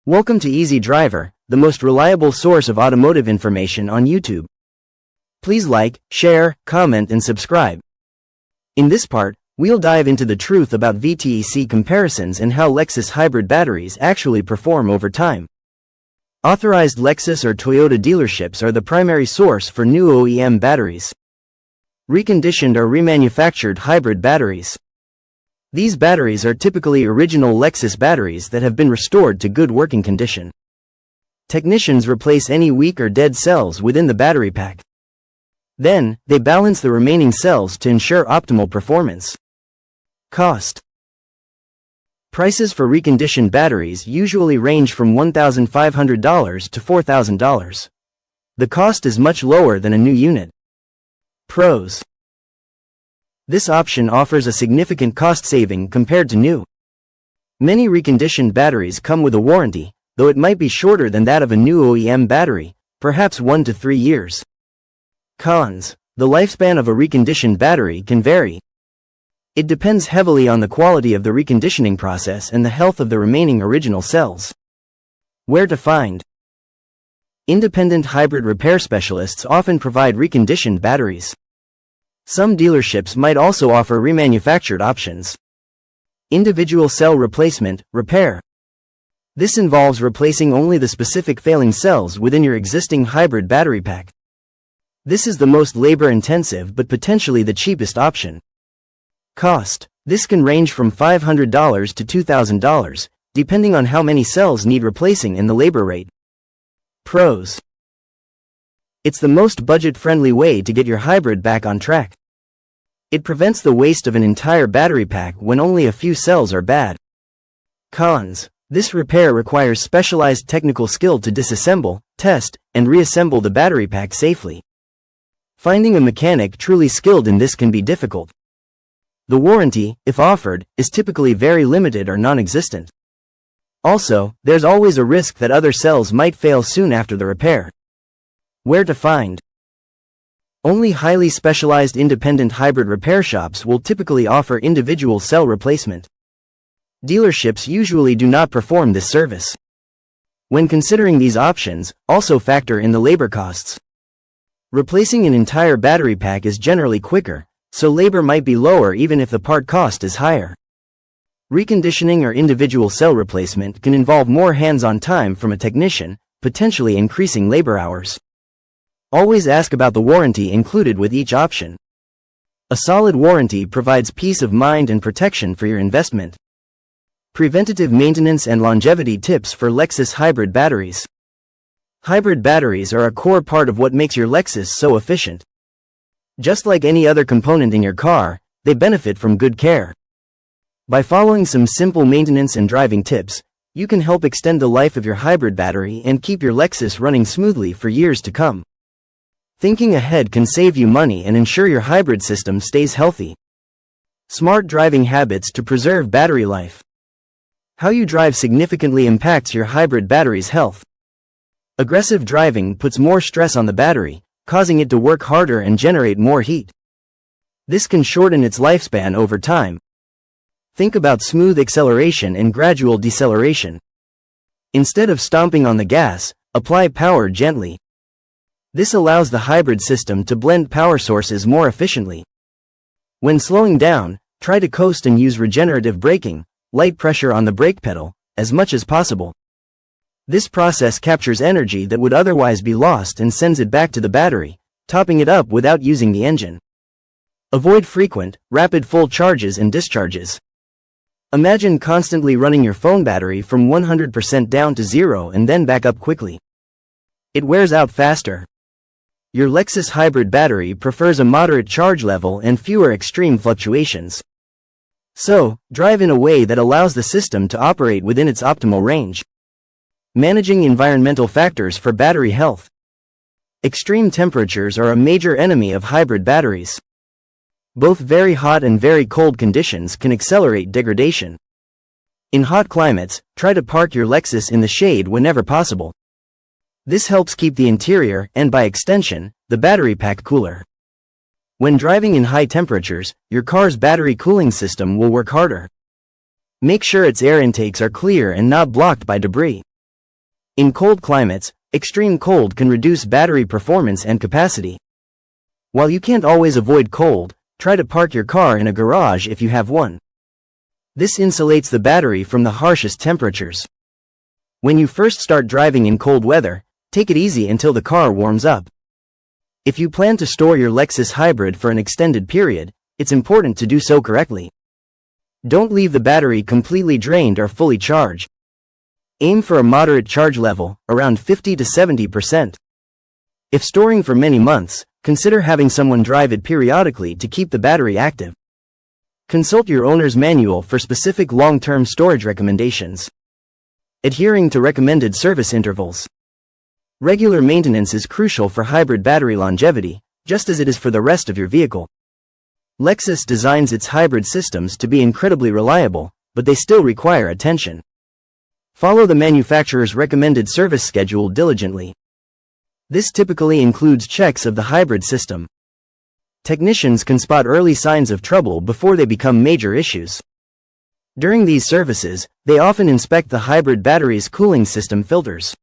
Welcome to Easy Driver, the most reliable source of automotive information on YouTube. Please like, share, comment and subscribe. In this part, we'll dive into the truth about VTEC comparisons and how Lexus hybrid batteries actually perform over time. Authorized Lexus or Toyota dealerships are the primary source for new OEM batteries. Reconditioned or remanufactured hybrid batteries. These batteries are typically original Lexus batteries that have been restored to good working condition. Technicians replace any weak or dead cells within the battery pack. Then, they balance the remaining cells to ensure optimal performance. Cost. Prices for reconditioned batteries usually range from $1,500 to $4,000. The cost is much lower than a new unit. Pros. This option offers a significant cost saving compared to new. Many reconditioned batteries come with a warranty, though it might be shorter than that of a new OEM battery, perhaps 1 to 3 years. Cons. The lifespan of a reconditioned battery can vary. It depends heavily on the quality of the reconditioning process and the health of the remaining original cells. Where to find. Independent hybrid repair specialists often provide reconditioned batteries. Some dealerships might also offer remanufactured options. Individual cell replacement, repair. This involves replacing only the specific failing cells within your existing hybrid battery pack. This is the most labor-intensive but potentially the cheapest option. Cost. This can range from $500 to $2,000, depending on how many cells need replacing and the labor rate. Pros. It's the most budget-friendly way to get your hybrid back on track. It prevents the waste of an entire battery pack when only a few cells are bad. Cons. This repair requires specialized technical skill to disassemble, test, and reassemble the battery pack safely. Finding a mechanic truly skilled in this can be difficult. The warranty, if offered, is typically very limited or non-existent. Also, there's always a risk that other cells might fail soon after the repair. Where to find. Only highly specialized independent hybrid repair shops will typically offer individual cell replacement. Dealerships usually do not perform this service. When considering these options, also factor in the labor costs. Replacing an entire battery pack is generally quicker, so labor might be lower even if the part cost is higher. Reconditioning or individual cell replacement can involve more hands-on time from a technician, potentially increasing labor hours. Always ask about the warranty included with each option. A solid warranty provides peace of mind and protection for your investment. Preventative maintenance and longevity tips for Lexus hybrid batteries. Hybrid batteries are a core part of what makes your Lexus so efficient. Just like any other component in your car, they benefit from good care. By following some simple maintenance and driving tips, you can help extend the life of your hybrid battery and keep your Lexus running smoothly for years to come. Thinking ahead can save you money and ensure your hybrid system stays healthy. Smart driving habits to preserve battery life. How you drive significantly impacts your hybrid battery's health. Aggressive driving puts more stress on the battery, causing it to work harder and generate more heat. This can shorten its lifespan over time. Think about smooth acceleration and gradual deceleration. Instead of stomping on the gas, apply power gently. This allows the hybrid system to blend power sources more efficiently. When slowing down, try to coast and use regenerative braking, light pressure on the brake pedal, as much as possible. This process captures energy that would otherwise be lost and sends it back to the battery, topping it up without using the engine. Avoid frequent, rapid full charges and discharges. Imagine constantly running your phone battery from 100% down to 0 and then back up quickly. It wears out faster. Your Lexus hybrid battery prefers a moderate charge level and fewer extreme fluctuations. So, drive in a way that allows the system to operate within its optimal range. Managing environmental factors for battery health. Extreme temperatures are a major enemy of hybrid batteries. Both very hot and very cold conditions can accelerate degradation. In hot climates, try to park your Lexus in the shade whenever possible. This helps keep the interior, and by extension, the battery pack cooler. When driving in high temperatures, your car's battery cooling system will work harder. Make sure its air intakes are clear and not blocked by debris. In cold climates, extreme cold can reduce battery performance and capacity. While you can't always avoid cold, try to park your car in a garage if you have one. This insulates the battery from the harshest temperatures. When you first start driving in cold weather, take it easy until the car warms up. If you plan to store your Lexus hybrid for an extended period, it's important to do so correctly. Don't leave the battery completely drained or fully charged. Aim for a moderate charge level, around 50 to 70%. If storing for many months, consider having someone drive it periodically to keep the battery active. Consult your owner's manual for specific long-term storage recommendations. Adhering to recommended service intervals. Regular maintenance is crucial for hybrid battery longevity, just as it is for the rest of your vehicle. Lexus designs its hybrid systems to be incredibly reliable, but they still require attention. Follow the manufacturer's recommended service schedule diligently. This typically includes checks of the hybrid system. Technicians can spot early signs of trouble before they become major issues. During these services, they often inspect the hybrid battery's cooling system filters.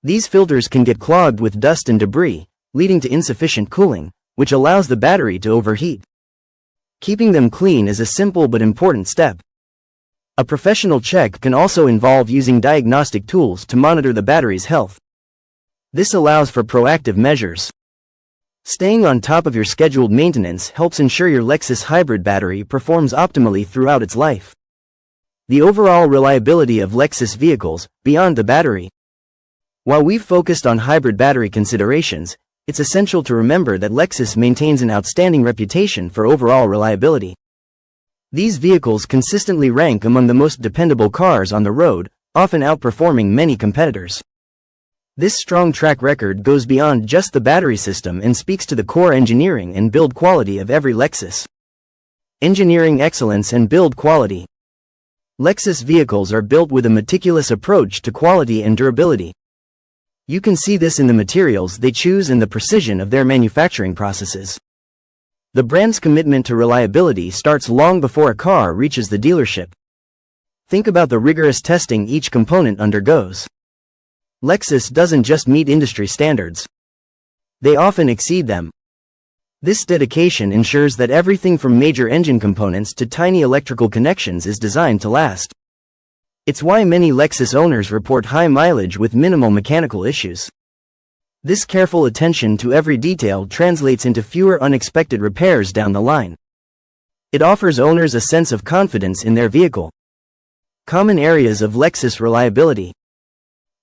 These filters can get clogged with dust and debris, leading to insufficient cooling, which allows the battery to overheat. Keeping them clean is a simple but important step. A professional check can also involve using diagnostic tools to monitor the battery's health. This allows for proactive measures. Staying on top of your scheduled maintenance helps ensure your Lexus hybrid battery performs optimally throughout its life. The overall reliability of Lexus vehicles, beyond the battery. While we've focused on hybrid battery considerations, it's essential to remember that Lexus maintains an outstanding reputation for overall reliability. These vehicles consistently rank among the most dependable cars on the road, often outperforming many competitors. This strong track record goes beyond just the battery system and speaks to the core engineering and build quality of every Lexus. Engineering excellence and build quality. Lexus vehicles are built with a meticulous approach to quality and durability. You can see this in the materials they choose and the precision of their manufacturing processes. The brand's commitment to reliability starts long before a car reaches the dealership. Think about the rigorous testing each component undergoes. Lexus doesn't just meet industry standards. They often exceed them. This dedication ensures that everything from major engine components to tiny electrical connections is designed to last. It's why many Lexus owners report high mileage with minimal mechanical issues. This careful attention to every detail translates into fewer unexpected repairs down the line. It offers owners a sense of confidence in their vehicle. Common areas of Lexus reliability.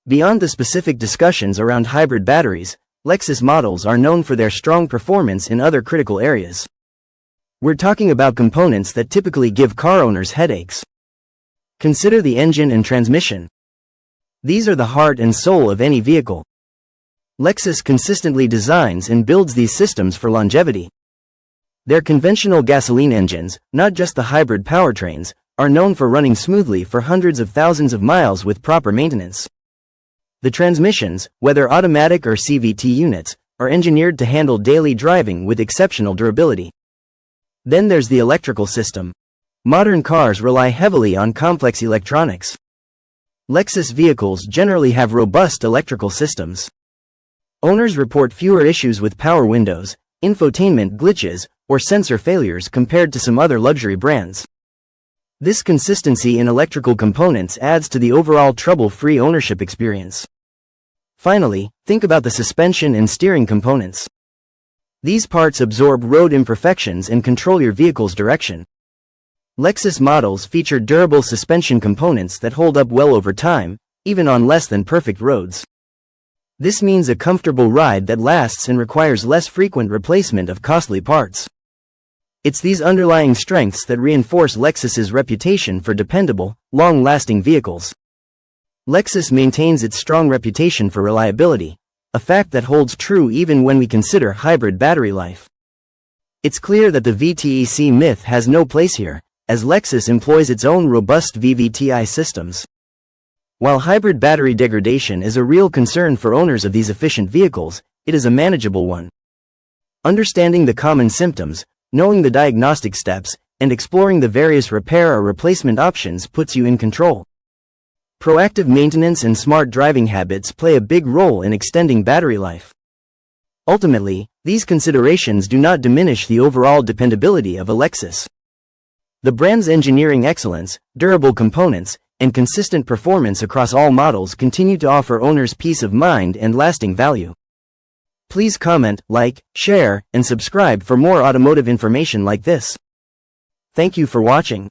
Beyond the specific discussions around hybrid batteries, Lexus models are known for their strong performance in other critical areas. We're talking about components that typically give car owners headaches. Consider the engine and transmission. These are the heart and soul of any vehicle. Lexus consistently designs and builds these systems for longevity. Their conventional gasoline engines, not just the hybrid powertrains, are known for running smoothly for hundreds of thousands of miles with proper maintenance. The transmissions, whether automatic or CVT units, are engineered to handle daily driving with exceptional durability. Then there's the electrical system. Modern cars rely heavily on complex electronics. Lexus vehicles generally have robust electrical systems. Owners report fewer issues with power windows, infotainment glitches, or sensor failures compared to some other luxury brands. This consistency in electrical components adds to the overall trouble-free ownership experience. Finally, think about the suspension and steering components. These parts absorb road imperfections and control your vehicle's direction. Lexus models feature durable suspension components that hold up well over time, even on less than perfect roads. This means a comfortable ride that lasts and requires less frequent replacement of costly parts. It's these underlying strengths that reinforce Lexus's reputation for dependable, long-lasting vehicles. Lexus maintains its strong reputation for reliability, a fact that holds true even when we consider hybrid battery life. It's clear that the VTEC myth has no place here, as Lexus employs its own robust VVTi systems. While hybrid battery degradation is a real concern for owners of these efficient vehicles, it is a manageable one. Understanding the common symptoms, knowing the diagnostic steps, and exploring the various repair or replacement options puts you in control. Proactive maintenance and smart driving habits play a big role in extending battery life. Ultimately, these considerations do not diminish the overall dependability of a Lexus. The brand's engineering excellence, durable components, and consistent performance across all models continue to offer owners peace of mind and lasting value. Please comment, like, share, and subscribe for more automotive information like this. Thank you for watching.